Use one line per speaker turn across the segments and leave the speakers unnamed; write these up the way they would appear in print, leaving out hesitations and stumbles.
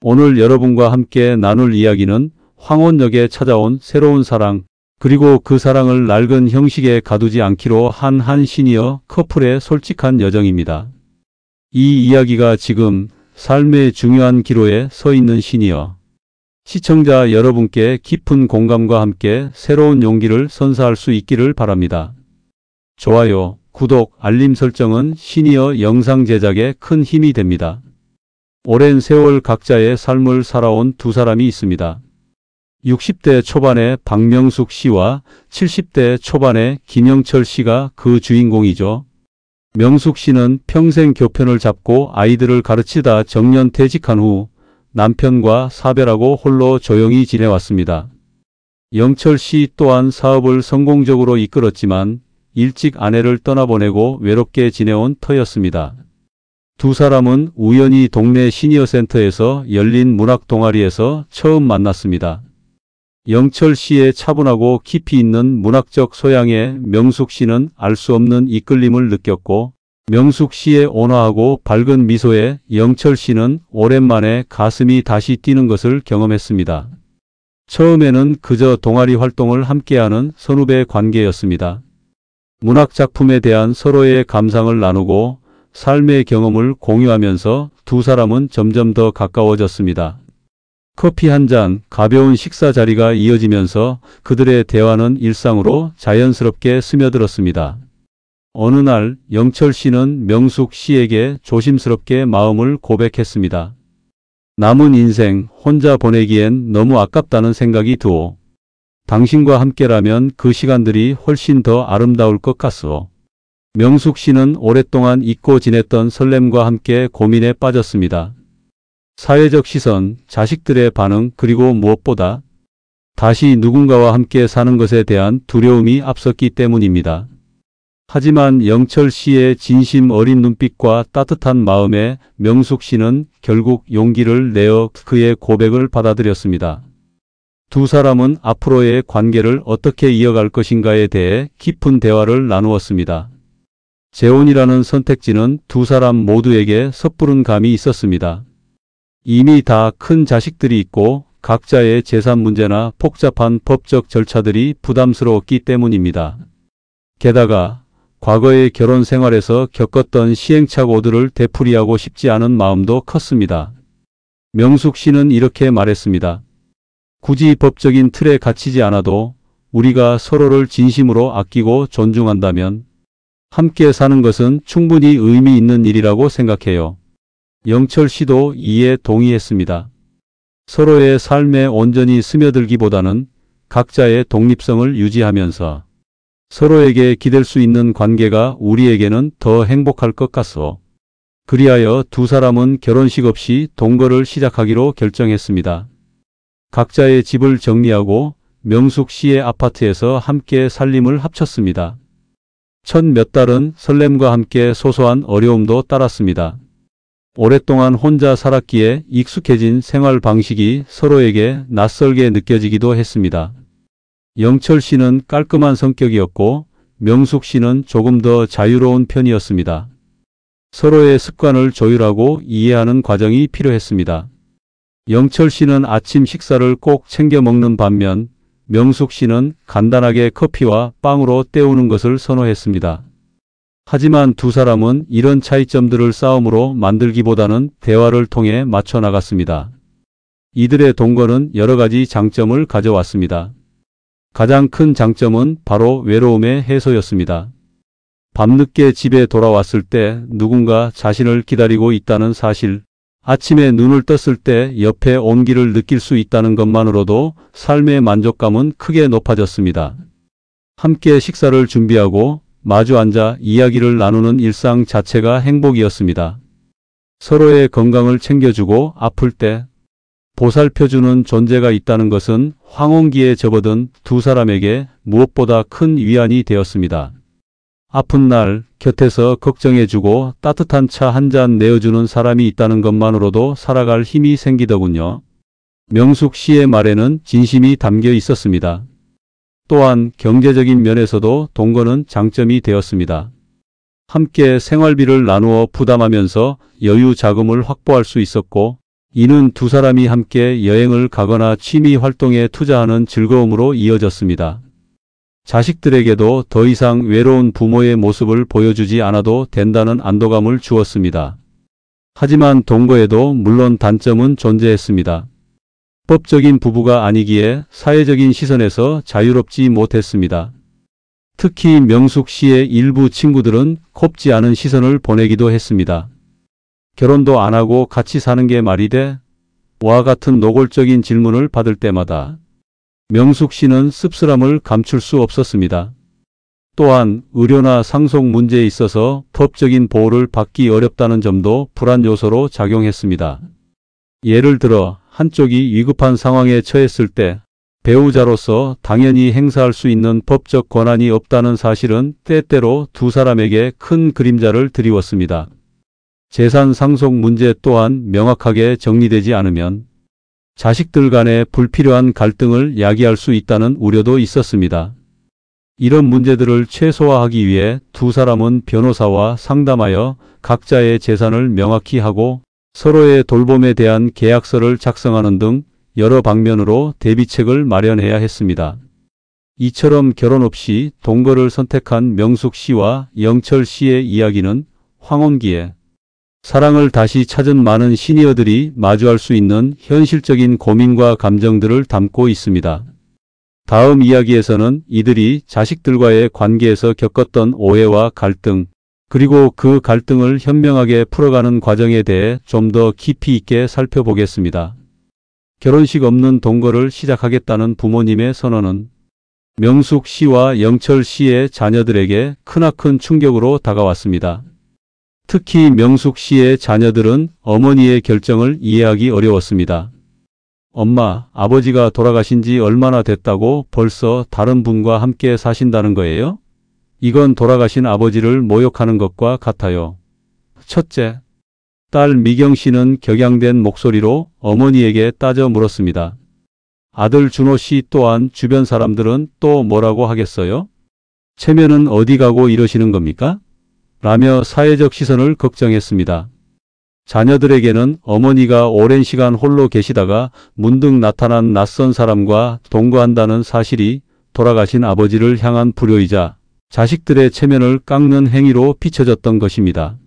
오늘 여러분과 함께 나눌 이야기는 황혼역에 찾아온 새로운 사랑, 그리고 그 사랑을 낡은 형식에 가두지 않기로 한 시니어 커플의 솔직한 여정입니다. 이 이야기가 지금 삶의 중요한 기로에 서 있는 시니어 시청자 여러분께 깊은 공감과 함께 새로운 용기를 선사할 수 있기를 바랍니다. 좋아요, 구독, 알림 설정은 시니어 영상 제작에 큰 힘이 됩니다. 오랜 세월 각자의 삶을 살아온 두 사람이 있습니다. 60대 초반의 박명숙 씨와 70대 초반의 김영철 씨가 그 주인공이죠. 명숙 씨는 평생 교편을 잡고 아이들을 가르치다 정년퇴직한 후 남편과 사별하고 홀로 조용히 지내왔습니다. 영철 씨 또한 사업을 성공적으로 이끌었지만 일찍 아내를 떠나보내고 외롭게 지내온 터였습니다. 두 사람은 우연히 동네 시니어센터에서 열린 문학 동아리에서 처음 만났습니다. 영철 씨의 차분하고 깊이 있는 문학적 소양에 명숙 씨는 알 수 없는 이끌림을 느꼈고, 명숙 씨의 온화하고 밝은 미소에 영철 씨는 오랜만에 가슴이 다시 뛰는 것을 경험했습니다. 처음에는 그저 동아리 활동을 함께하는 선후배 관계였습니다. 문학 작품에 대한 서로의 감상을 나누고 삶의 경험을 공유하면서 두 사람은 점점 더 가까워졌습니다. 커피 한 잔, 가벼운 식사 자리가 이어지면서 그들의 대화는 일상으로 자연스럽게 스며들었습니다. 어느 날 영철 씨는 명숙 씨에게 조심스럽게 마음을 고백했습니다. 남은 인생 혼자 보내기엔 너무 아깝다는 생각이 드오. 당신과 함께라면 그 시간들이 훨씬 더 아름다울 것 같소. 명숙 씨는 오랫동안 잊고 지냈던 설렘과 함께 고민에 빠졌습니다. 사회적 시선, 자식들의 반응, 그리고 무엇보다 다시 누군가와 함께 사는 것에 대한 두려움이 앞섰기 때문입니다. 하지만 영철 씨의 진심 어린 눈빛과 따뜻한 마음에 명숙 씨는 결국 용기를 내어 그의 고백을 받아들였습니다. 두 사람은 앞으로의 관계를 어떻게 이어갈 것인가에 대해 깊은 대화를 나누었습니다. 재혼이라는 선택지는 두 사람 모두에게 섣부른 감이 있었습니다. 이미 다 큰 자식들이 있고 각자의 재산 문제나 복잡한 법적 절차들이 부담스러웠기 때문입니다. 게다가 과거의 결혼 생활에서 겪었던 시행착오들을 되풀이하고 싶지 않은 마음도 컸습니다. 명숙 씨는 이렇게 말했습니다. 굳이 법적인 틀에 갇히지 않아도 우리가 서로를 진심으로 아끼고 존중한다면 함께 사는 것은 충분히 의미 있는 일이라고 생각해요. 영철 씨도 이에 동의했습니다. 서로의 삶에 온전히 스며들기보다는 각자의 독립성을 유지하면서 서로에게 기댈 수 있는 관계가 우리에게는 더 행복할 것 같소. 그리하여 두 사람은 결혼식 없이 동거를 시작하기로 결정했습니다. 각자의 집을 정리하고 명숙 씨의 아파트에서 함께 살림을 합쳤습니다. 첫 몇 달은 설렘과 함께 소소한 어려움도 따랐습니다. 오랫동안 혼자 살았기에 익숙해진 생활 방식이 서로에게 낯설게 느껴지기도 했습니다. 영철 씨는 깔끔한 성격이었고 명숙 씨는 조금 더 자유로운 편이었습니다. 서로의 습관을 조율하고 이해하는 과정이 필요했습니다. 영철 씨는 아침 식사를 꼭 챙겨 먹는 반면 명숙 씨는 간단하게 커피와 빵으로 때우는 것을 선호했습니다. 하지만 두 사람은 이런 차이점들을 싸움으로 만들기보다는 대화를 통해 맞춰 나갔습니다. 이들의 동거는 여러 가지 장점을 가져왔습니다. 가장 큰 장점은 바로 외로움의 해소였습니다. 밤늦게 집에 돌아왔을 때 누군가 자신을 기다리고 있다는 사실, 아침에 눈을 떴을 때 옆에 온기를 느낄 수 있다는 것만으로도 삶의 만족감은 크게 높아졌습니다. 함께 식사를 준비하고 마주 앉아 이야기를 나누는 일상 자체가 행복이었습니다. 서로의 건강을 챙겨주고 아플 때 보살펴주는 존재가 있다는 것은 황혼기에 접어든 두 사람에게 무엇보다 큰 위안이 되었습니다. 아픈 날 곁에서 걱정해주고 따뜻한 차 한 잔 내어주는 사람이 있다는 것만으로도 살아갈 힘이 생기더군요. 명숙 씨의 말에는 진심이 담겨 있었습니다. 또한 경제적인 면에서도 동거는 장점이 되었습니다. 함께 생활비를 나누어 부담하면서 여유 자금을 확보할 수 있었고 이는 두 사람이 함께 여행을 가거나 취미 활동에 투자하는 즐거움으로 이어졌습니다. 자식들에게도 더 이상 외로운 부모의 모습을 보여주지 않아도 된다는 안도감을 주었습니다. 하지만 동거에도 물론 단점은 존재했습니다. 법적인 부부가 아니기에 사회적인 시선에서 자유롭지 못했습니다. 특히 명숙 씨의 일부 친구들은 곱지 않은 시선을 보내기도 했습니다. 결혼도 안 하고 같이 사는 게 말이 돼? 와 같은 노골적인 질문을 받을 때마다 명숙 씨는 씁쓸함을 감출 수 없었습니다. 또한 의료나 상속 문제에 있어서 법적인 보호를 받기 어렵다는 점도 불안 요소로 작용했습니다. 예를 들어 한쪽이 위급한 상황에 처했을 때 배우자로서 당연히 행사할 수 있는 법적 권한이 없다는 사실은 때때로 두 사람에게 큰 그림자를 드리웠습니다. 재산 상속 문제 또한 명확하게 정리되지 않으면 자식들 간의 불필요한 갈등을 야기할 수 있다는 우려도 있었습니다. 이런 문제들을 최소화하기 위해 두 사람은 변호사와 상담하여 각자의 재산을 명확히 하고 서로의 돌봄에 대한 계약서를 작성하는 등 여러 방면으로 대비책을 마련해야 했습니다. 이처럼 결혼 없이 동거를 선택한 명숙 씨와 영철 씨의 이야기는 황혼기에 사랑을 다시 찾은 많은 시니어들이 마주할 수 있는 현실적인 고민과 감정들을 담고 있습니다. 다음 이야기에서는 이들이 자식들과의 관계에서 겪었던 오해와 갈등, 그리고 그 갈등을 현명하게 풀어가는 과정에 대해 좀 더 깊이 있게 살펴보겠습니다. 결혼식 없는 동거를 시작하겠다는 부모님의 선언은 명숙 씨와 영철 씨의 자녀들에게 크나큰 충격으로 다가왔습니다. 특히 명숙 씨의 자녀들은 어머니의 결정을 이해하기 어려웠습니다. 엄마, 아버지가 돌아가신 지 얼마나 됐다고 벌써 다른 분과 함께 사신다는 거예요? 이건 돌아가신 아버지를 모욕하는 것과 같아요. 첫째, 딸 미경 씨는 격양된 목소리로 어머니에게 따져 물었습니다. 아들 준호 씨 또한 주변 사람들은 또 뭐라고 하겠어요? 체면은 어디 가고 이러시는 겁니까? 라며 사회적 시선을 걱정했습니다. 자녀들에게는 어머니가 오랜 시간 홀로 계시다가 문득 나타난 낯선 사람과 동거한다는 사실이 돌아가신 아버지를 향한 불효이자 자식들의 체면을 깎는 행위로 비춰졌던 것입니다.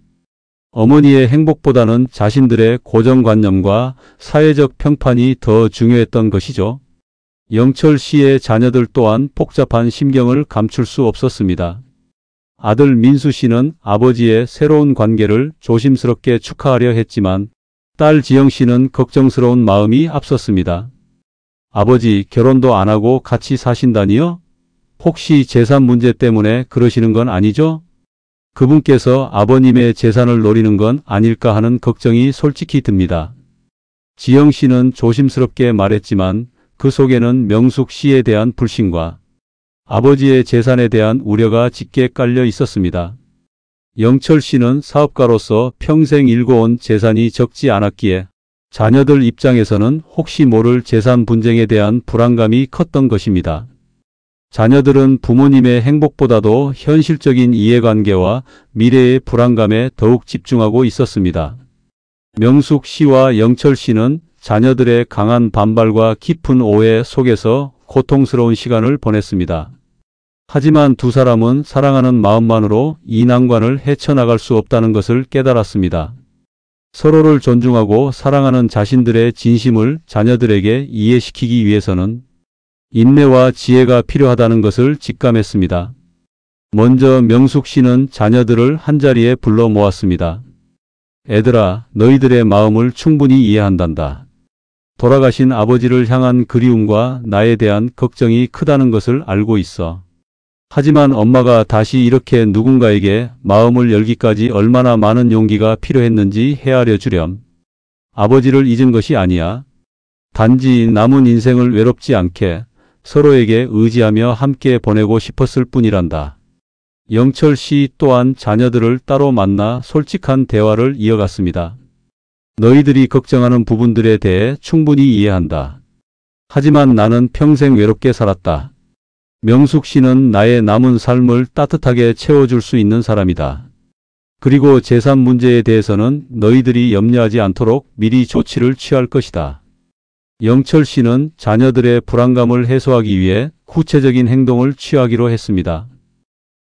어머니의 행복보다는 자신들의 고정관념과 사회적 평판이 더 중요했던 것이죠. 영철 씨의 자녀들 또한 복잡한 심경을 감출 수 없었습니다. 아들 민수 씨는 아버지의 새로운 관계를 조심스럽게 축하하려 했지만 딸 지영 씨는 걱정스러운 마음이 앞섰습니다. 아버지, 결혼도 안 하고 같이 사신다니요? 혹시 재산 문제 때문에 그러시는 건 아니죠? 그분께서 아버님의 재산을 노리는 건 아닐까 하는 걱정이 솔직히 듭니다. 지영 씨는 조심스럽게 말했지만 그 속에는 명숙 씨에 대한 불신과 아버지의 재산에 대한 우려가 짙게 깔려 있었습니다. 영철 씨는 사업가로서 평생 일궈온 재산이 적지 않았기에 자녀들 입장에서는 혹시 모를 재산 분쟁에 대한 불안감이 컸던 것입니다. 자녀들은 부모님의 행복보다도 현실적인 이해관계와 미래의 불안감에 더욱 집중하고 있었습니다. 명숙 씨와 영철 씨는 자녀들의 강한 반발과 깊은 오해 속에서 고통스러운 시간을 보냈습니다. 하지만 두 사람은 사랑하는 마음만으로 이 난관을 헤쳐나갈 수 없다는 것을 깨달았습니다. 서로를 존중하고 사랑하는 자신들의 진심을 자녀들에게 이해시키기 위해서는 인내와 지혜가 필요하다는 것을 직감했습니다. 먼저 명숙 씨는 자녀들을 한자리에 불러 모았습니다. 애들아, 너희들의 마음을 충분히 이해한단다. 돌아가신 아버지를 향한 그리움과 나에 대한 걱정이 크다는 것을 알고 있어. 하지만 엄마가 다시 이렇게 누군가에게 마음을 열기까지 얼마나 많은 용기가 필요했는지 헤아려 주렴. 아버지를 잊은 것이 아니야. 단지 남은 인생을 외롭지 않게 서로에게 의지하며 함께 보내고 싶었을 뿐이란다. 영철 씨 또한 자녀들을 따로 만나 솔직한 대화를 이어갔습니다. 너희들이 걱정하는 부분들에 대해 충분히 이해한다. 하지만 나는 평생 외롭게 살았다. 명숙 씨는 나의 남은 삶을 따뜻하게 채워줄 수 있는 사람이다. 그리고 재산 문제에 대해서는 너희들이 염려하지 않도록 미리 조치를 취할 것이다. 영철 씨는 자녀들의 불안감을 해소하기 위해 구체적인 행동을 취하기로 했습니다.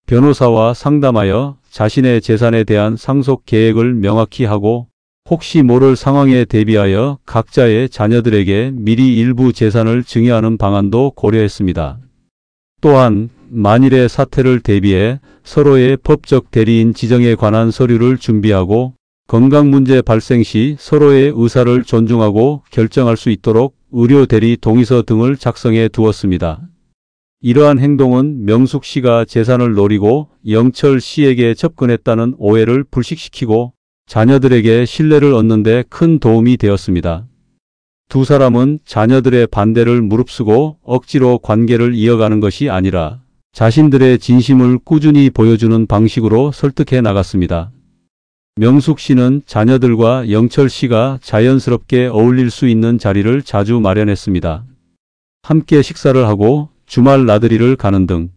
변호사와 상담하여 자신의 재산에 대한 상속 계획을 명확히 하고 혹시 모를 상황에 대비하여 각자의 자녀들에게 미리 일부 재산을 증여하는 방안도 고려했습니다. 또한 만일의 사태를 대비해 서로의 법적 대리인 지정에 관한 서류를 준비하고 건강 문제 발생 시 서로의 의사를 존중하고 결정할 수 있도록 의료 대리 동의서 등을 작성해 두었습니다. 이러한 행동은 명숙 씨가 재산을 노리고 영철 씨에게 접근했다는 오해를 불식시키고 자녀들에게 신뢰를 얻는 데 큰 도움이 되었습니다. 두 사람은 자녀들의 반대를 무릅쓰고 억지로 관계를 이어가는 것이 아니라 자신들의 진심을 꾸준히 보여주는 방식으로 설득해 나갔습니다. 명숙 씨는 자녀들과 영철 씨가 자연스럽게 어울릴 수 있는 자리를 자주 마련했습니다. 함께 식사를 하고 주말 나들이를 가는 등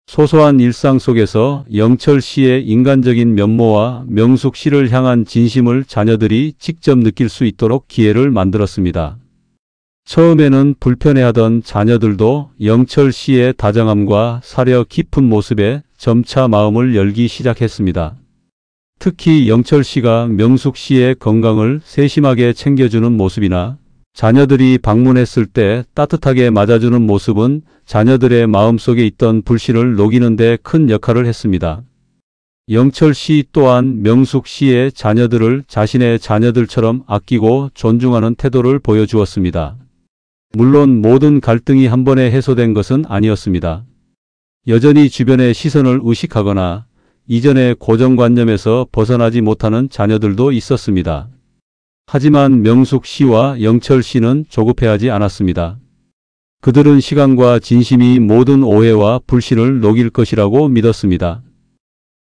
소소한 일상 속에서 영철 씨의 인간적인 면모와 명숙 씨를 향한 진심을 자녀들이 직접 느낄 수 있도록 기회를 만들었습니다. 처음에는 불편해하던 자녀들도 영철 씨의 다정함과 사려 깊은 모습에 점차 마음을 열기 시작했습니다. 특히 영철 씨가 명숙 씨의 건강을 세심하게 챙겨주는 모습이나 자녀들이 방문했을 때 따뜻하게 맞아주는 모습은 자녀들의 마음속에 있던 불신을 녹이는 데 큰 역할을 했습니다. 영철 씨 또한 명숙 씨의 자녀들을 자신의 자녀들처럼 아끼고 존중하는 태도를 보여주었습니다. 물론 모든 갈등이 한 번에 해소된 것은 아니었습니다. 여전히 주변의 시선을 의식하거나 이전의 고정관념에서 벗어나지 못하는 자녀들도 있었습니다. 하지만 명숙 씨와 영철 씨는 조급해하지 않았습니다. 그들은 시간과 진심이 모든 오해와 불신을 녹일 것이라고 믿었습니다.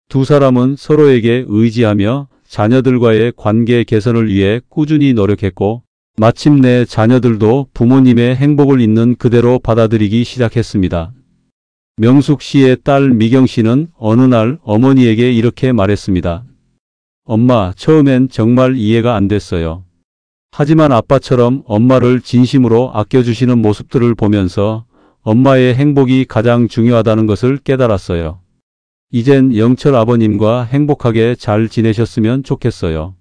두 사람은 서로에게 의지하며 자녀들과의 관계 개선을 위해 꾸준히 노력했고 마침내 자녀들도 부모님의 행복을 있는 그대로 받아들이기 시작했습니다. 명숙 씨의 딸 미경 씨는 어느 날 어머니에게 이렇게 말했습니다. 엄마, 처음엔 정말 이해가 안 됐어요. 하지만 아빠처럼 엄마를 진심으로 아껴주시는 모습들을 보면서 엄마의 행복이 가장 중요하다는 것을 깨달았어요. 이젠 영철 아버님과 행복하게 잘 지내셨으면 좋겠어요.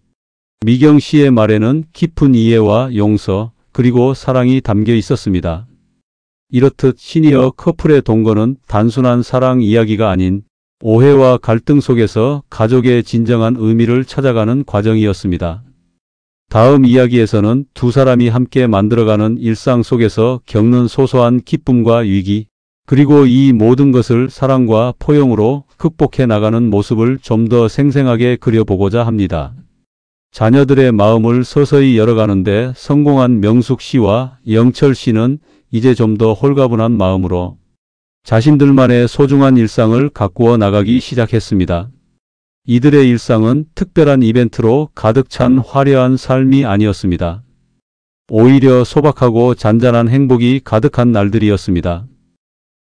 미경 씨의 말에는 깊은 이해와 용서 그리고 사랑이 담겨 있었습니다. 이렇듯 시니어 커플의 동거는 단순한 사랑 이야기가 아닌 오해와 갈등 속에서 가족의 진정한 의미를 찾아가는 과정이었습니다. 다음 이야기에서는 두 사람이 함께 만들어가는 일상 속에서 겪는 소소한 기쁨과 위기, 그리고 이 모든 것을 사랑과 포용으로 극복해 나가는 모습을 좀 더 생생하게 그려보고자 합니다. 자녀들의 마음을 서서히 열어가는데 성공한 명숙 씨와 영철 씨는 이제 좀 더 홀가분한 마음으로 자신들만의 소중한 일상을 가꾸어 나가기 시작했습니다. 이들의 일상은 특별한 이벤트로 가득 찬 화려한 삶이 아니었습니다. 오히려 소박하고 잔잔한 행복이 가득한 날들이었습니다.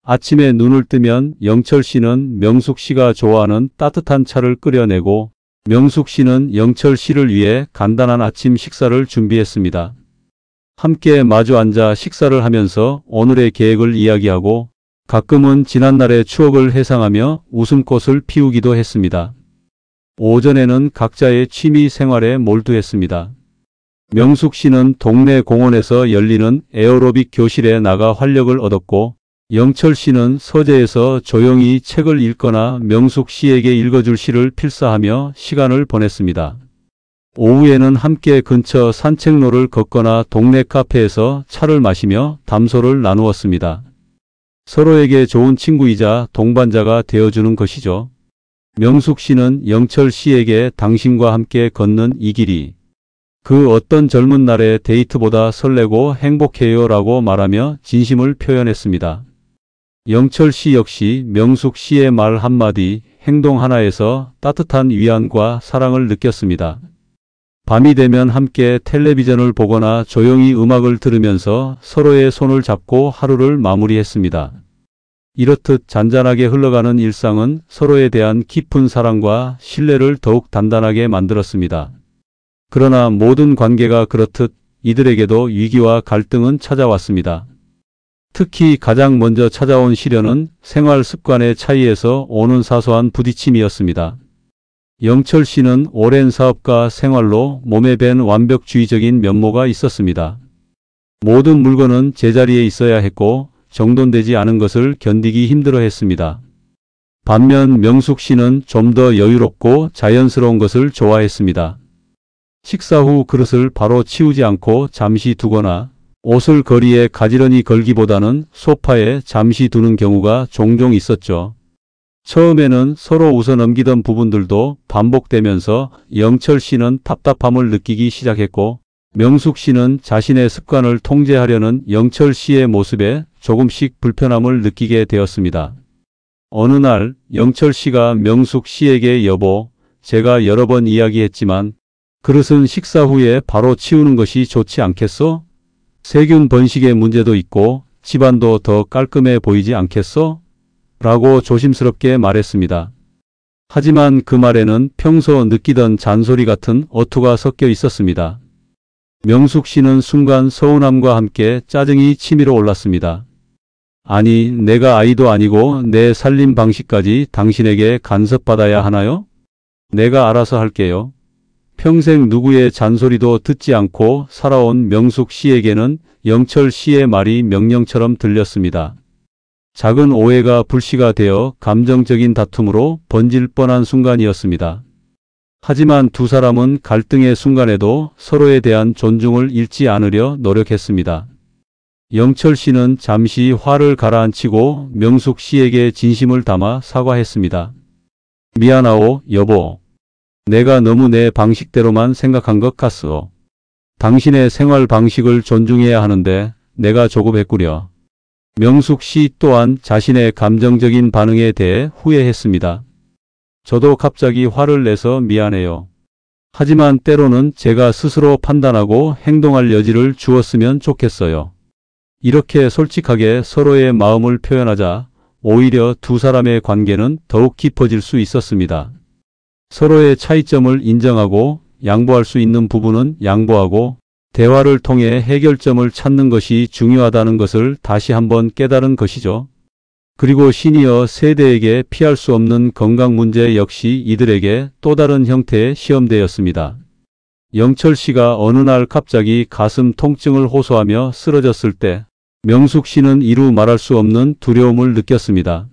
아침에 눈을 뜨면 영철 씨는 명숙 씨가 좋아하는 따뜻한 차를 끓여내고 명숙 씨는 영철 씨를 위해 간단한 아침 식사를 준비했습니다. 함께 마주 앉아 식사를 하면서 오늘의 계획을 이야기하고 가끔은 지난날의 추억을 회상하며 웃음꽃을 피우기도 했습니다. 오전에는 각자의 취미 생활에 몰두했습니다. 명숙 씨는 동네 공원에서 열리는 에어로빅 교실에 나가 활력을 얻었고 영철 씨는 서재에서 조용히 책을 읽거나 명숙 씨에게 읽어줄 시를 필사하며 시간을 보냈습니다. 오후에는 함께 근처 산책로를 걷거나 동네 카페에서 차를 마시며 담소를 나누었습니다. 서로에게 좋은 친구이자 동반자가 되어주는 것이죠. 명숙 씨는 영철 씨에게 당신과 함께 걷는 이 길이 그 어떤 젊은 날의 데이트보다 설레고 행복해요 라고 말하며 진심을 표현했습니다. 영철 씨 역시 명숙 씨의 말 한마디, 행동 하나에서 따뜻한 위안과 사랑을 느꼈습니다. 밤이 되면 함께 텔레비전을 보거나 조용히 음악을 들으면서 서로의 손을 잡고 하루를 마무리했습니다. 이렇듯 잔잔하게 흘러가는 일상은 서로에 대한 깊은 사랑과 신뢰를 더욱 단단하게 만들었습니다. 그러나 모든 관계가 그렇듯 이들에게도 위기와 갈등은 찾아왔습니다. 특히 가장 먼저 찾아온 시련은 생활 습관의 차이에서 오는 사소한 부딪힘이었습니다. 영철 씨는 오랜 사업과 생활로 몸에 밴 완벽주의적인 면모가 있었습니다. 모든 물건은 제자리에 있어야 했고 정돈되지 않은 것을 견디기 힘들어했습니다. 반면 명숙 씨는 좀 더 여유롭고 자연스러운 것을 좋아했습니다. 식사 후 그릇을 바로 치우지 않고 잠시 두거나 옷을 거리에 가지런히 걸기보다는 소파에 잠시 두는 경우가 종종 있었죠. 처음에는 서로 웃어넘기던 부분들도 반복되면서 영철 씨는 답답함을 느끼기 시작했고 명숙 씨는 자신의 습관을 통제하려는 영철 씨의 모습에 조금씩 불편함을 느끼게 되었습니다. 어느 날 영철 씨가 명숙 씨에게 여보, 제가 여러 번 이야기했지만 그릇은 식사 후에 바로 치우는 것이 좋지 않겠어? 세균 번식의 문제도 있고 집안도 더 깔끔해 보이지 않겠어? 라고 조심스럽게 말했습니다. 하지만 그 말에는 평소 느끼던 잔소리 같은 어투가 섞여 있었습니다. 명숙 씨는 순간 서운함과 함께 짜증이 치밀어 올랐습니다. 아니, 내가 아이도 아니고 내 살림 방식까지 당신에게 간섭받아야 하나요? 내가 알아서 할게요. 평생 누구의 잔소리도 듣지 않고 살아온 명숙 씨에게는 영철 씨의 말이 명령처럼 들렸습니다. 작은 오해가 불씨가 되어 감정적인 다툼으로 번질 뻔한 순간이었습니다. 하지만 두 사람은 갈등의 순간에도 서로에 대한 존중을 잃지 않으려 노력했습니다. 영철 씨는 잠시 화를 가라앉히고 명숙 씨에게 진심을 담아 사과했습니다. 미안하오, 여보. 내가 너무 내 방식대로만 생각한 것 같소. 당신의 생활 방식을 존중해야 하는데 내가 조급했구려. 명숙 씨 또한 자신의 감정적인 반응에 대해 후회했습니다. 저도 갑자기 화를 내서 미안해요. 하지만 때로는 제가 스스로 판단하고 행동할 여지를 주었으면 좋겠어요. 이렇게 솔직하게 서로의 마음을 표현하자 오히려 두 사람의 관계는 더욱 깊어질 수 있었습니다. 서로의 차이점을 인정하고 양보할 수 있는 부분은 양보하고 대화를 통해 해결점을 찾는 것이 중요하다는 것을 다시 한번 깨달은 것이죠. 그리고 시니어 세대에게 피할 수 없는 건강 문제 역시 이들에게 또 다른 형태의 시험대였습니다. 영철 씨가 어느 날 갑자기 가슴 통증을 호소하며 쓰러졌을 때 명숙 씨는 이루 말할 수 없는 두려움을 느꼈습니다.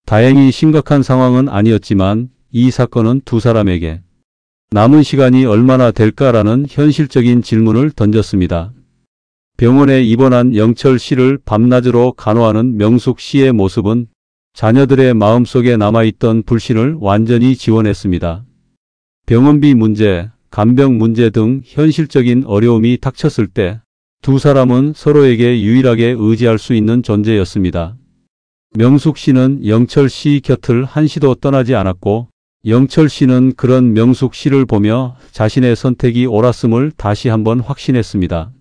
다행히 심각한 상황은 아니었지만 이 사건은 두 사람에게 남은 시간이 얼마나 될까라는 현실적인 질문을 던졌습니다. 병원에 입원한 영철 씨를 밤낮으로 간호하는 명숙 씨의 모습은 자녀들의 마음속에 남아있던 불신을 완전히 지워냈습니다. 병원비 문제, 간병 문제 등 현실적인 어려움이 닥쳤을 때 두 사람은 서로에게 유일하게 의지할 수 있는 존재였습니다. 명숙 씨는 영철 씨 곁을 한시도 떠나지 않았고 영철 씨는 그런 명숙 씨를 보며 자신의 선택이 옳았음을 다시 한번 확신했습니다.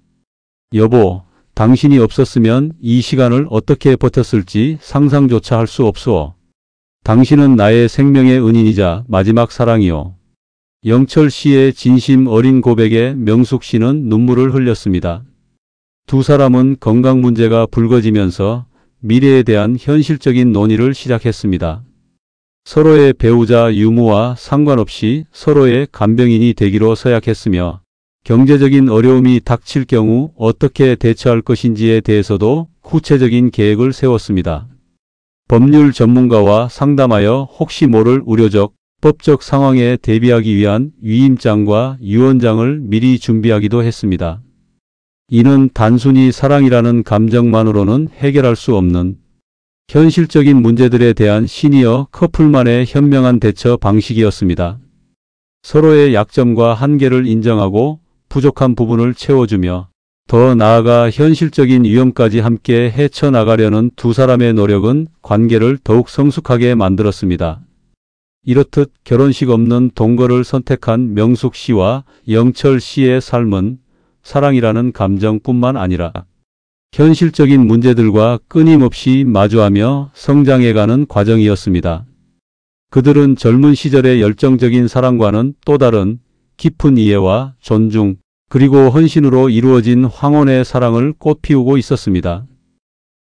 여보, 당신이 없었으면 이 시간을 어떻게 버텼을지 상상조차 할 수 없소. 당신은 나의 생명의 은인이자 마지막 사랑이요. 영철 씨의 진심 어린 고백에 명숙 씨는 눈물을 흘렸습니다. 두 사람은 건강 문제가 불거지면서 미래에 대한 현실적인 논의를 시작했습니다. 서로의 배우자 유무와 상관없이 서로의 간병인이 되기로 서약했으며 경제적인 어려움이 닥칠 경우 어떻게 대처할 것인지에 대해서도 구체적인 계획을 세웠습니다. 법률 전문가와 상담하여 혹시 모를 우려적, 법적 상황에 대비하기 위한 위임장과 유언장을 미리 준비하기도 했습니다. 이는 단순히 사랑이라는 감정만으로는 해결할 수 없는 현실적인 문제들에 대한 시니어 커플만의 현명한 대처 방식이었습니다. 서로의 약점과 한계를 인정하고 부족한 부분을 채워주며 더 나아가 현실적인 위험까지 함께 헤쳐나가려는 두 사람의 노력은 관계를 더욱 성숙하게 만들었습니다. 이렇듯 결혼식 없는 동거를 선택한 명숙 씨와 영철 씨의 삶은 사랑이라는 감정뿐만 아니라 현실적인 문제들과 끊임없이 마주하며 성장해가는 과정이었습니다. 그들은 젊은 시절의 열정적인 사랑과는 또 다른 깊은 이해와 존중, 그리고 헌신으로 이루어진 황혼의 사랑을 꽃피우고 있었습니다.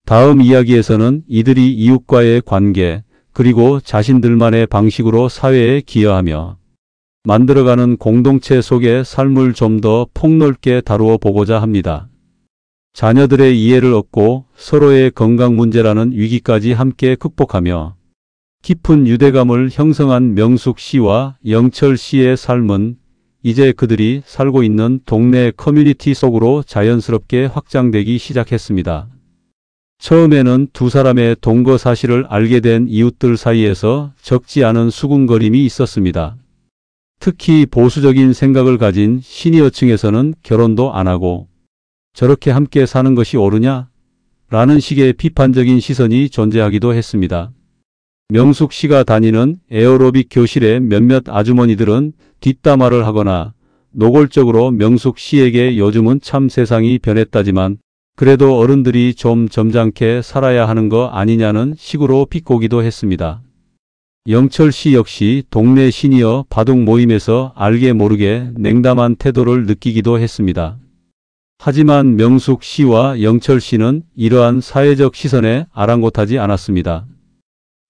다음 이야기에서는 이들이 이웃과의 관계, 그리고 자신들만의 방식으로 사회에 기여하며 만들어가는 공동체 속의 삶을 좀 더 폭넓게 다루어 보고자 합니다. 자녀들의 이해를 얻고 서로의 건강 문제라는 위기까지 함께 극복하며 깊은 유대감을 형성한 명숙 씨와 영철 씨의 삶은 이제 그들이 살고 있는 동네 커뮤니티 속으로 자연스럽게 확장되기 시작했습니다. 처음에는 두 사람의 동거 사실을 알게 된 이웃들 사이에서 적지 않은 수군거림이 있었습니다. 특히 보수적인 생각을 가진 시니어층에서는 결혼도 안 하고 저렇게 함께 사는 것이 옳으냐? 라는 식의 비판적인 시선이 존재하기도 했습니다. 명숙 씨가 다니는 에어로빅 교실의 몇몇 아주머니들은 뒷담화를 하거나 노골적으로 명숙 씨에게 요즘은 참 세상이 변했다지만 그래도 어른들이 좀 점잖게 살아야 하는 거 아니냐는 식으로 비꼬기도 했습니다. 영철 씨 역시 동네 시니어 바둑 모임에서 알게 모르게 냉담한 태도를 느끼기도 했습니다. 하지만 명숙 씨와 영철 씨는 이러한 사회적 시선에 아랑곳하지 않았습니다.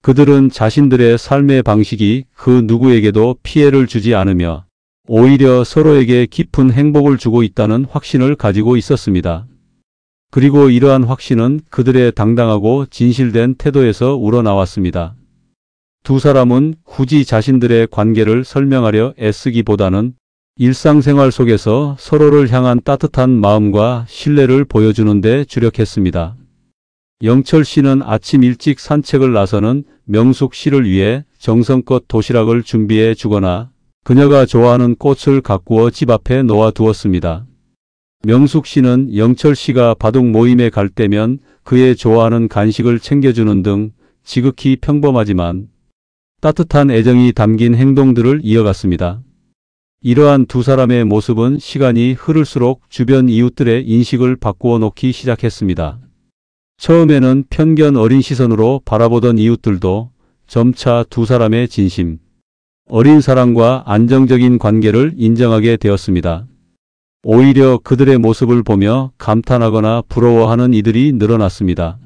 그들은 자신들의 삶의 방식이 그 누구에게도 피해를 주지 않으며 오히려 서로에게 깊은 행복을 주고 있다는 확신을 가지고 있었습니다. 그리고 이러한 확신은 그들의 당당하고 진실된 태도에서 우러나왔습니다. 두 사람은 굳이 자신들의 관계를 설명하려 애쓰기보다는 일상생활 속에서 서로를 향한 따뜻한 마음과 신뢰를 보여주는 데 주력했습니다. 영철 씨는 아침 일찍 산책을 나서는 명숙 씨를 위해 정성껏 도시락을 준비해 주거나 그녀가 좋아하는 꽃을 가꾸어 집 앞에 놓아 두었습니다. 명숙 씨는 영철 씨가 바둑 모임에 갈 때면 그의 좋아하는 간식을 챙겨주는 등 지극히 평범하지만 따뜻한 애정이 담긴 행동들을 이어갔습니다. 이러한 두 사람의 모습은 시간이 흐를수록 주변 이웃들의 인식을 바꾸어 놓기 시작했습니다. 처음에는 편견 어린 시선으로 바라보던 이웃들도 점차 두 사람의 진심, 어린 사랑과 안정적인 관계를 인정하게 되었습니다. 오히려 그들의 모습을 보며 감탄하거나 부러워하는 이들이 늘어났습니다.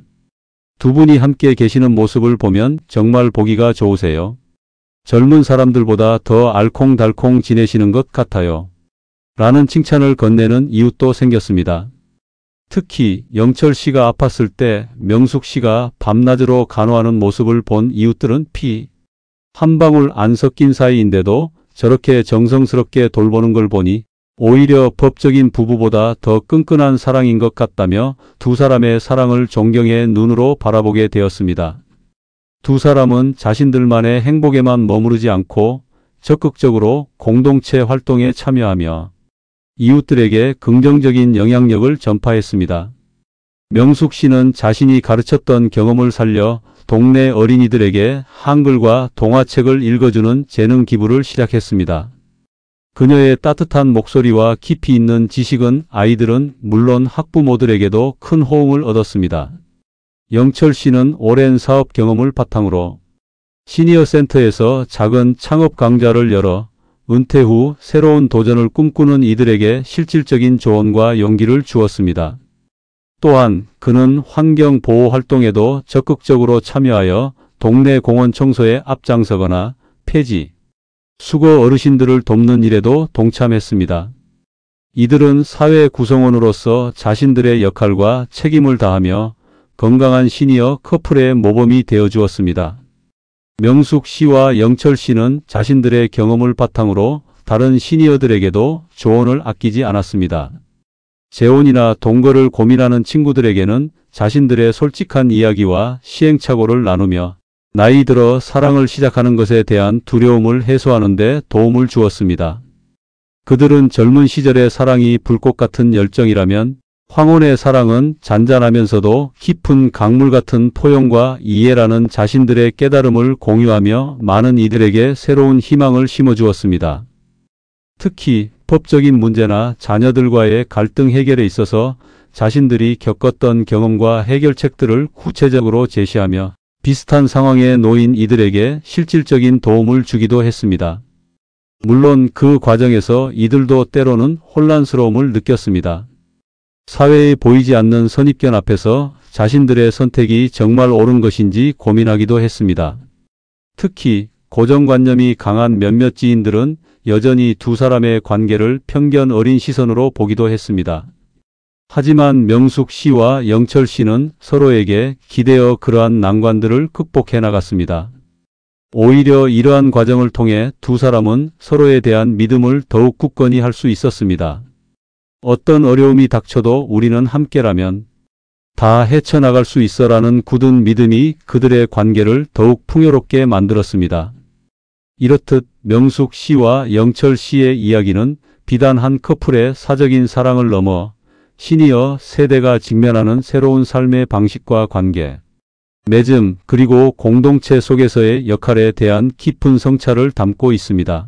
두 분이 함께 계시는 모습을 보면 정말 보기가 좋으세요. 젊은 사람들보다 더 알콩달콩 지내시는 것 같아요. 라는 칭찬을 건네는 이웃도 생겼습니다. 특히 영철 씨가 아팠을 때 명숙 씨가 밤낮으로 간호하는 모습을 본 이웃들은 피 한 방울 안 섞인 사이인데도 저렇게 정성스럽게 돌보는 걸 보니 오히려 법적인 부부보다 더 끈끈한 사랑인 것 같다며 두 사람의 사랑을 존경의 눈으로 바라보게 되었습니다. 두 사람은 자신들만의 행복에만 머무르지 않고 적극적으로 공동체 활동에 참여하며 이웃들에게 긍정적인 영향력을 전파했습니다. 명숙 씨는 자신이 가르쳤던 경험을 살려 동네 어린이들에게 한글과 동화책을 읽어주는 재능 기부를 시작했습니다. 그녀의 따뜻한 목소리와 깊이 있는 지식은 아이들은 물론 학부모들에게도 큰 호응을 얻었습니다. 영철 씨는 오랜 사업 경험을 바탕으로 시니어 센터에서 작은 창업 강좌를 열어 은퇴 후 새로운 도전을 꿈꾸는 이들에게 실질적인 조언과 용기를 주었습니다. 또한 그는 환경 보호 활동에도 적극적으로 참여하여 동네 공원 청소에 앞장서거나 폐지, 수거 어르신들을 돕는 일에도 동참했습니다. 이들은 사회 구성원으로서 자신들의 역할과 책임을 다하며 건강한 시니어 커플의 모범이 되어 주었습니다. 명숙 씨와 영철 씨는 자신들의 경험을 바탕으로 다른 시니어들에게도 조언을 아끼지 않았습니다. 재혼이나 동거를 고민하는 친구들에게는 자신들의 솔직한 이야기와 시행착오를 나누며 나이 들어 사랑을 시작하는 것에 대한 두려움을 해소하는 데 도움을 주었습니다. 그들은 젊은 시절의 사랑이 불꽃 같은 열정이라면 황혼의 사랑은 잔잔하면서도 깊은 강물 같은 포용과 이해라는 자신들의 깨달음을 공유하며 많은 이들에게 새로운 희망을 심어주었습니다. 특히 법적인 문제나 자녀들과의 갈등 해결에 있어서 자신들이 겪었던 경험과 해결책들을 구체적으로 제시하며 비슷한 상황에 놓인 이들에게 실질적인 도움을 주기도 했습니다. 물론 그 과정에서 이들도 때로는 혼란스러움을 느꼈습니다. 사회에 보이지 않는 선입견 앞에서 자신들의 선택이 정말 옳은 것인지 고민하기도 했습니다. 특히 고정관념이 강한 몇몇 지인들은 여전히 두 사람의 관계를 편견 어린 시선으로 보기도 했습니다. 하지만 명숙 씨와 영철 씨는 서로에게 기대어 그러한 난관들을 극복해 나갔습니다. 오히려 이러한 과정을 통해 두 사람은 서로에 대한 믿음을 더욱 굳건히 할 수 있었습니다. 어떤 어려움이 닥쳐도 우리는 함께라면 다 헤쳐나갈 수 있어라는 굳은 믿음이 그들의 관계를 더욱 풍요롭게 만들었습니다. 이렇듯 명숙 씨와 영철 씨의 이야기는 비단 한 커플의 사적인 사랑을 넘어 시니어 세대가 직면하는 새로운 삶의 방식과 관계, 맺음, 그리고 공동체 속에서의 역할에 대한 깊은 성찰을 담고 있습니다.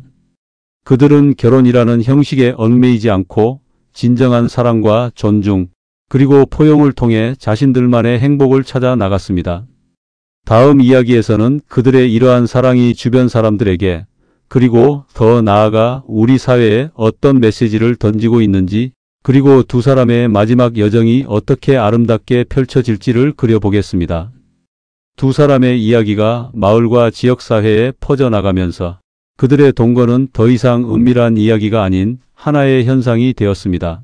그들은 결혼이라는 형식에 얽매이지 않고 진정한 사랑과 존중, 그리고 포용을 통해 자신들만의 행복을 찾아 나갔습니다. 다음 이야기에서는 그들의 이러한 사랑이 주변 사람들에게, 그리고 더 나아가 우리 사회에 어떤 메시지를 던지고 있는지, 그리고 두 사람의 마지막 여정이 어떻게 아름답게 펼쳐질지를 그려보겠습니다. 두 사람의 이야기가 마을과 지역사회에 퍼져나가면서 그들의 동거는 더 이상 은밀한 이야기가 아닌 하나의 현상이 되었습니다.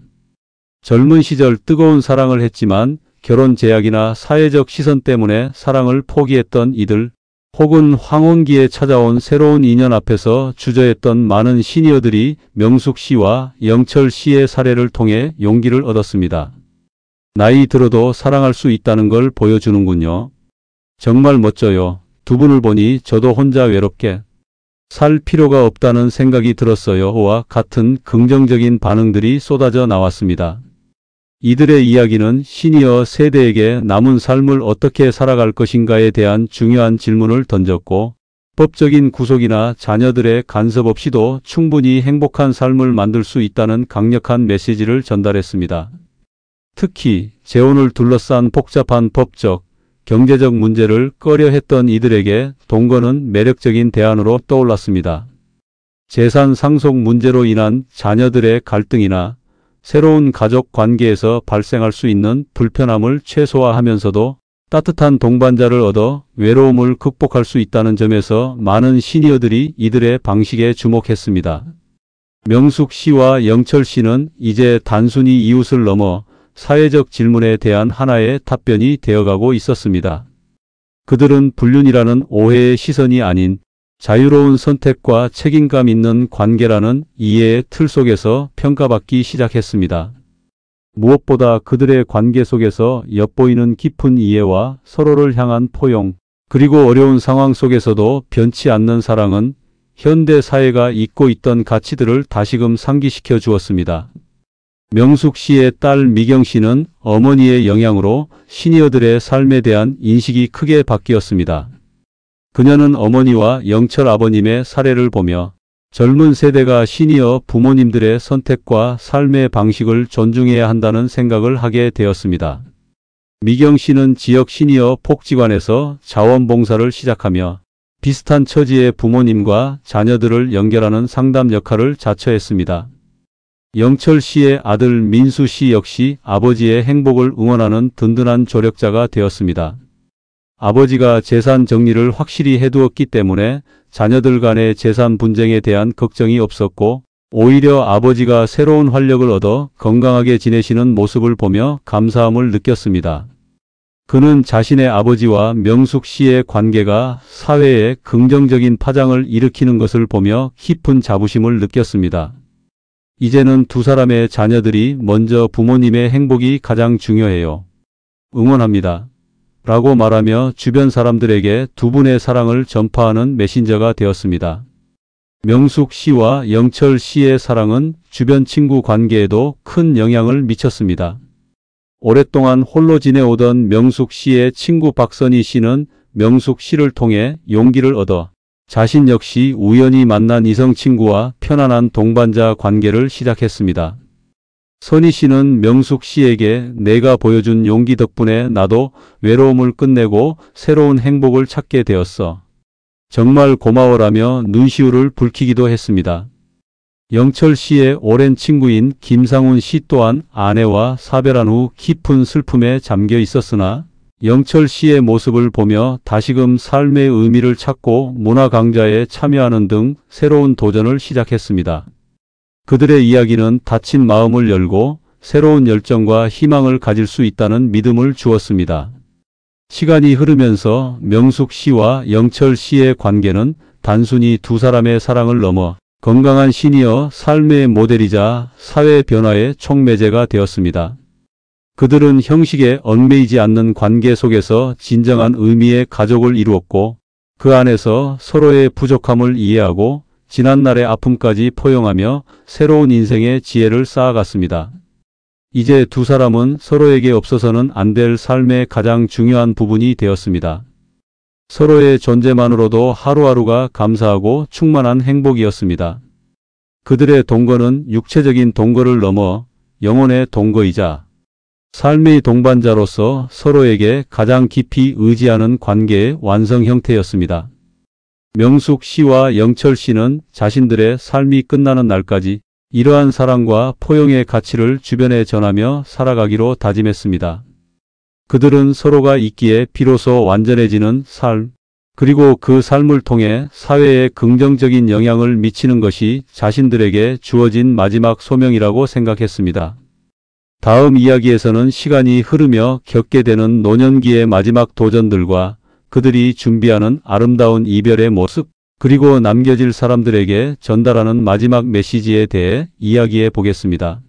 젊은 시절 뜨거운 사랑을 했지만 결혼 제약이나 사회적 시선 때문에 사랑을 포기했던 이들, 혹은 황혼기에 찾아온 새로운 인연 앞에서 주저했던 많은 시니어들이 명숙 씨와 영철 씨의 사례를 통해 용기를 얻었습니다. 나이 들어도 사랑할 수 있다는 걸 보여주는군요. 정말 멋져요. 두 분을 보니 저도 혼자 외롭게 살 필요가 없다는 생각이 들었어요.와 같은 긍정적인 반응들이 쏟아져 나왔습니다. 이들의 이야기는 시니어 세대에게 남은 삶을 어떻게 살아갈 것인가에 대한 중요한 질문을 던졌고, 법적인 구속이나 자녀들의 간섭 없이도 충분히 행복한 삶을 만들 수 있다는 강력한 메시지를 전달했습니다. 특히 재혼을 둘러싼 복잡한 법적, 경제적 문제를 꺼려했던 이들에게 동거는 매력적인 대안으로 떠올랐습니다. 재산 상속 문제로 인한 자녀들의 갈등이나 새로운 가족 관계에서 발생할 수 있는 불편함을 최소화하면서도 따뜻한 동반자를 얻어 외로움을 극복할 수 있다는 점에서 많은 시니어들이 이들의 방식에 주목했습니다. 명숙 씨와 영철 씨는 이제 단순히 이웃을 넘어 사회적 질문에 대한 하나의 답변이 되어가고 있었습니다. 그들은 불륜이라는 오해의 시선이 아닌 자유로운 선택과 책임감 있는 관계라는 이해의 틀 속에서 평가받기 시작했습니다. 무엇보다 그들의 관계 속에서 엿보이는 깊은 이해와 서로를 향한 포용, 그리고 어려운 상황 속에서도 변치 않는 사랑은 현대 사회가 잊고 있던 가치들을 다시금 상기시켜 주었습니다. 명숙 씨의 딸 미경 씨는 어머니의 영향으로 시니어들의 삶에 대한 인식이 크게 바뀌었습니다. 그녀는 어머니와 영철 아버님의 사례를 보며 젊은 세대가 시니어 부모님들의 선택과 삶의 방식을 존중해야 한다는 생각을 하게 되었습니다. 미경 씨는 지역 시니어 복지관에서 자원봉사를 시작하며 비슷한 처지의 부모님과 자녀들을 연결하는 상담 역할을 자처했습니다. 영철 씨의 아들 민수 씨 역시 아버지의 행복을 응원하는 든든한 조력자가 되었습니다. 아버지가 재산 정리를 확실히 해두었기 때문에 자녀들 간의 재산 분쟁에 대한 걱정이 없었고, 오히려 아버지가 새로운 활력을 얻어 건강하게 지내시는 모습을 보며 감사함을 느꼈습니다. 그는 자신의 아버지와 명숙 씨의 관계가 사회에 긍정적인 파장을 일으키는 것을 보며 깊은 자부심을 느꼈습니다. 이제는 두 사람의 자녀들이 먼저 부모님의 행복이 가장 중요해요. 응원합니다. 라고 말하며 주변 사람들에게 두 분의 사랑을 전파하는 메신저가 되었습니다. 명숙 씨와 영철 씨의 사랑은 주변 친구 관계에도 큰 영향을 미쳤습니다. 오랫동안 홀로 지내오던 명숙 씨의 친구 박선희 씨는 명숙 씨를 통해 용기를 얻어 자신 역시 우연히 만난 이성 친구와 편안한 동반자 관계를 시작했습니다. 선희 씨는 명숙 씨에게 내가 보여준 용기 덕분에 나도 외로움을 끝내고 새로운 행복을 찾게 되었어. 정말 고마워라며 눈시울을 붉히기도 했습니다. 영철 씨의 오랜 친구인 김상훈 씨 또한 아내와 사별한 후 깊은 슬픔에 잠겨 있었으나 영철 씨의 모습을 보며 다시금 삶의 의미를 찾고 문화 강좌에 참여하는 등 새로운 도전을 시작했습니다. 그들의 이야기는 닫힌 마음을 열고 새로운 열정과 희망을 가질 수 있다는 믿음을 주었습니다. 시간이 흐르면서 명숙 씨와 영철 씨의 관계는 단순히 두 사람의 사랑을 넘어 건강한 시니어 삶의 모델이자 사회 변화의 촉매제가 되었습니다. 그들은 형식에 얽매이지 않는 관계 속에서 진정한 의미의 가족을 이루었고 그 안에서 서로의 부족함을 이해하고 지난날의 아픔까지 포용하며 새로운 인생의 지혜를 쌓아갔습니다. 이제 두 사람은 서로에게 없어서는 안 될 삶의 가장 중요한 부분이 되었습니다. 서로의 존재만으로도 하루하루가 감사하고 충만한 행복이었습니다. 그들의 동거는 육체적인 동거를 넘어 영혼의 동거이자 삶의 동반자로서 서로에게 가장 깊이 의지하는 관계의 완성 형태였습니다. 명숙 씨와 영철 씨는 자신들의 삶이 끝나는 날까지 이러한 사랑과 포용의 가치를 주변에 전하며 살아가기로 다짐했습니다. 그들은 서로가 있기에 비로소 완전해지는 삶, 그리고 그 삶을 통해 사회에 긍정적인 영향을 미치는 것이 자신들에게 주어진 마지막 소명이라고 생각했습니다. 다음 이야기에서는 시간이 흐르며 겪게 되는 노년기의 마지막 도전들과 그들이 준비하는 아름다운 이별의 모습, 그리고 남겨질 사람들에게 전달하는 마지막 메시지에 대해 이야기해 보겠습니다.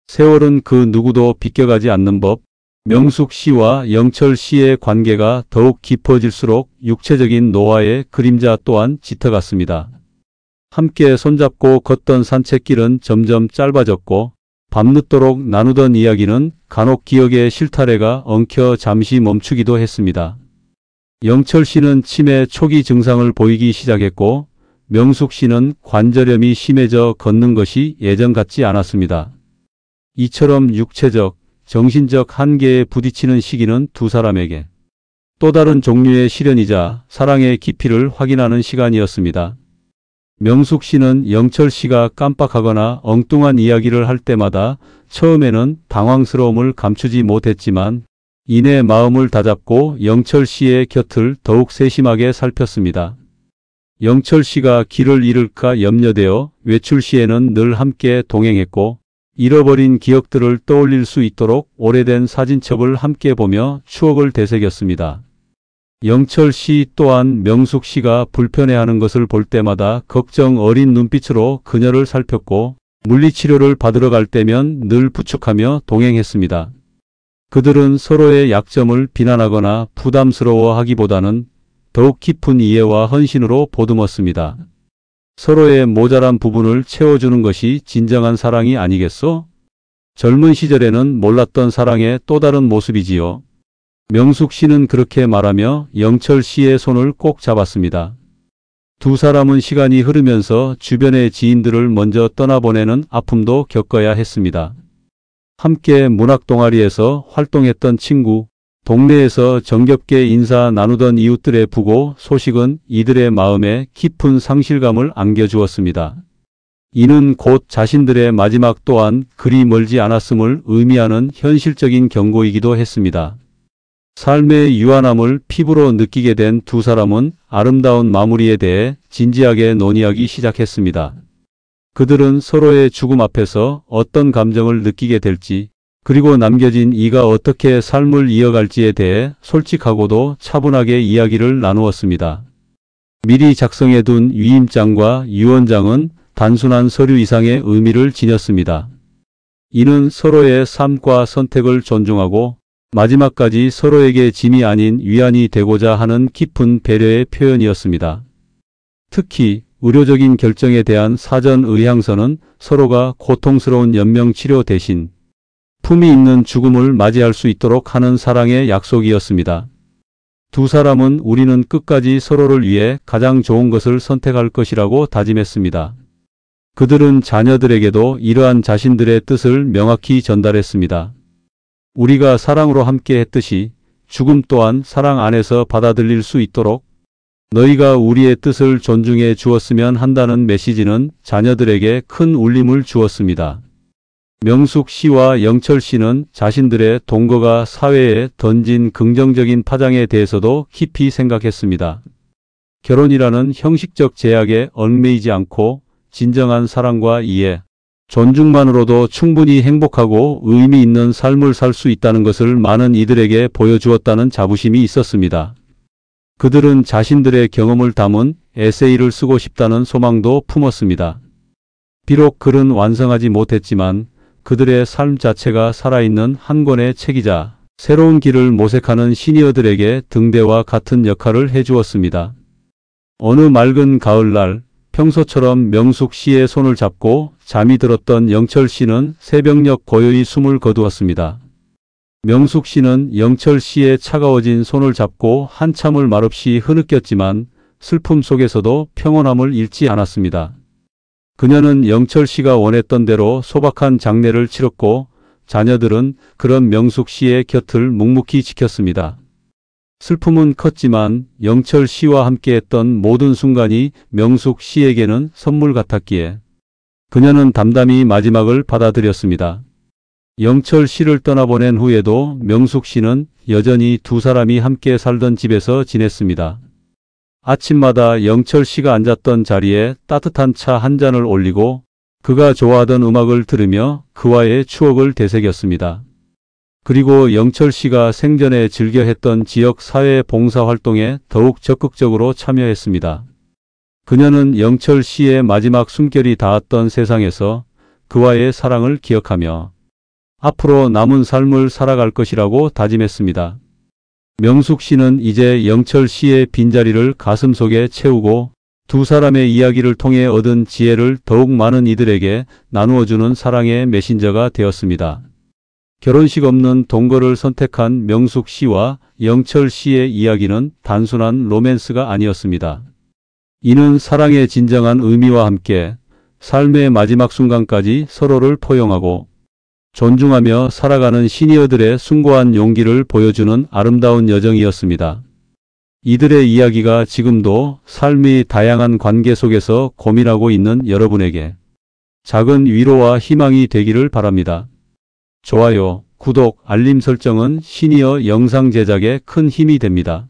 세월은 그 누구도 비껴가지 않는 법, 명숙 씨와 영철 씨의 관계가 더욱 깊어질수록 육체적인 노화의 그림자 또한 짙어갔습니다. 함께 손잡고 걷던 산책길은 점점 짧아졌고 밤늦도록 나누던 이야기는 간혹 기억의 실타래가 엉켜 잠시 멈추기도 했습니다. 영철 씨는 치매 초기 증상을 보이기 시작했고 명숙 씨는 관절염이 심해져 걷는 것이 예전 같지 않았습니다. 이처럼 육체적, 정신적 한계에 부딪히는 시기는 두 사람에게 또 다른 종류의 시련이자 사랑의 깊이를 확인하는 시간이었습니다. 명숙 씨는 영철 씨가 깜빡하거나 엉뚱한 이야기를 할 때마다 처음에는 당황스러움을 감추지 못했지만 이내 마음을 다잡고 영철 씨의 곁을 더욱 세심하게 살폈습니다. 영철 씨가 길을 잃을까 염려되어 외출 시에는 늘 함께 동행했고 잃어버린 기억들을 떠올릴 수 있도록 오래된 사진첩을 함께 보며 추억을 되새겼습니다. 영철 씨 또한 명숙 씨가 불편해하는 것을 볼 때마다 걱정 어린 눈빛으로 그녀를 살폈고 물리치료를 받으러 갈 때면 늘 부축하며 동행했습니다. 그들은 서로의 약점을 비난하거나 부담스러워하기보다는 더욱 깊은 이해와 헌신으로 보듬었습니다. 서로의 모자란 부분을 채워주는 것이 진정한 사랑이 아니겠소? 젊은 시절에는 몰랐던 사랑의 또 다른 모습이지요. 명숙 씨는 그렇게 말하며 영철 씨의 손을 꼭 잡았습니다. 두 사람은 시간이 흐르면서 주변의 지인들을 먼저 떠나보내는 아픔도 겪어야 했습니다. 함께 문학 동아리에서 활동했던 친구, 동네에서 정겹게 인사 나누던 이웃들의 부고 소식은 이들의 마음에 깊은 상실감을 안겨주었습니다. 이는 곧 자신들의 마지막 또한 그리 멀지 않았음을 의미하는 현실적인 경고이기도 했습니다. 삶의 유한함을 피부로 느끼게 된 두 사람은 아름다운 마무리에 대해 진지하게 논의하기 시작했습니다. 그들은 서로의 죽음 앞에서 어떤 감정을 느끼게 될지, 그리고 남겨진 이가 어떻게 삶을 이어갈지에 대해 솔직하고도 차분하게 이야기를 나누었습니다. 미리 작성해둔 위임장과 유언장은 단순한 서류 이상의 의미를 지녔습니다. 이는 서로의 삶과 선택을 존중하고 마지막까지 서로에게 짐이 아닌 위안이 되고자 하는 깊은 배려의 표현이었습니다. 특히 의료적인 결정에 대한 사전 의향서는 서로가 고통스러운 연명치료 대신 품위 있는 죽음을 맞이할 수 있도록 하는 사랑의 약속이었습니다. 두 사람은 우리는 끝까지 서로를 위해 가장 좋은 것을 선택할 것이라고 다짐했습니다. 그들은 자녀들에게도 이러한 자신들의 뜻을 명확히 전달했습니다. 우리가 사랑으로 함께 했듯이 죽음 또한 사랑 안에서 받아들일 수 있도록 너희가 우리의 뜻을 존중해 주었으면 한다는 메시지는 자녀들에게 큰 울림을 주었습니다. 명숙 씨와 영철 씨는 자신들의 동거가 사회에 던진 긍정적인 파장에 대해서도 깊이 생각했습니다. 결혼이라는 형식적 제약에 얽매이지 않고 진정한 사랑과 이해, 존중만으로도 충분히 행복하고 의미 있는 삶을 살 수 있다는 것을 많은 이들에게 보여주었다는 자부심이 있었습니다. 그들은 자신들의 경험을 담은 에세이를 쓰고 싶다는 소망도 품었습니다. 비록 글은 완성하지 못했지만 그들의 삶 자체가 살아있는 한 권의 책이자 새로운 길을 모색하는 시니어들에게 등대와 같은 역할을 해주었습니다. 어느 맑은 가을날 평소처럼 명숙 씨의 손을 잡고 잠이 들었던 영철 씨는 새벽녘 고요히 숨을 거두었습니다. 명숙 씨는 영철 씨의 차가워진 손을 잡고 한참을 말없이 흐느꼈지만 슬픔 속에서도 평온함을 잃지 않았습니다. 그녀는 영철 씨가 원했던 대로 소박한 장례를 치렀고 자녀들은 그런 명숙 씨의 곁을 묵묵히 지켰습니다. 슬픔은 컸지만 영철 씨와 함께했던 모든 순간이 명숙 씨에게는 선물 같았기에 그녀는 담담히 마지막을 받아들였습니다. 영철 씨를 떠나보낸 후에도 명숙 씨는 여전히 두 사람이 함께 살던 집에서 지냈습니다. 아침마다 영철 씨가 앉았던 자리에 따뜻한 차 한 잔을 올리고 그가 좋아하던 음악을 들으며 그와의 추억을 되새겼습니다. 그리고 영철 씨가 생전에 즐겨 했던 지역 사회 봉사 활동에 더욱 적극적으로 참여했습니다. 그녀는 영철 씨의 마지막 숨결이 닿았던 세상에서 그와의 사랑을 기억하며 앞으로 남은 삶을 살아갈 것이라고 다짐했습니다. 명숙 씨는 이제 영철 씨의 빈자리를 가슴속에 채우고 두 사람의 이야기를 통해 얻은 지혜를 더욱 많은 이들에게 나누어주는 사랑의 메신저가 되었습니다. 결혼식 없는 동거를 선택한 명숙 씨와 영철 씨의 이야기는 단순한 로맨스가 아니었습니다. 이는 사랑의 진정한 의미와 함께 삶의 마지막 순간까지 서로를 포용하고 존중하며 살아가는 시니어들의 숭고한 용기를 보여주는 아름다운 여정이었습니다. 이들의 이야기가 지금도 삶의 다양한 관계 속에서 고민하고 있는 여러분에게 작은 위로와 희망이 되기를 바랍니다. 좋아요, 구독, 알림 설정은 시니어 영상 제작에 큰 힘이 됩니다.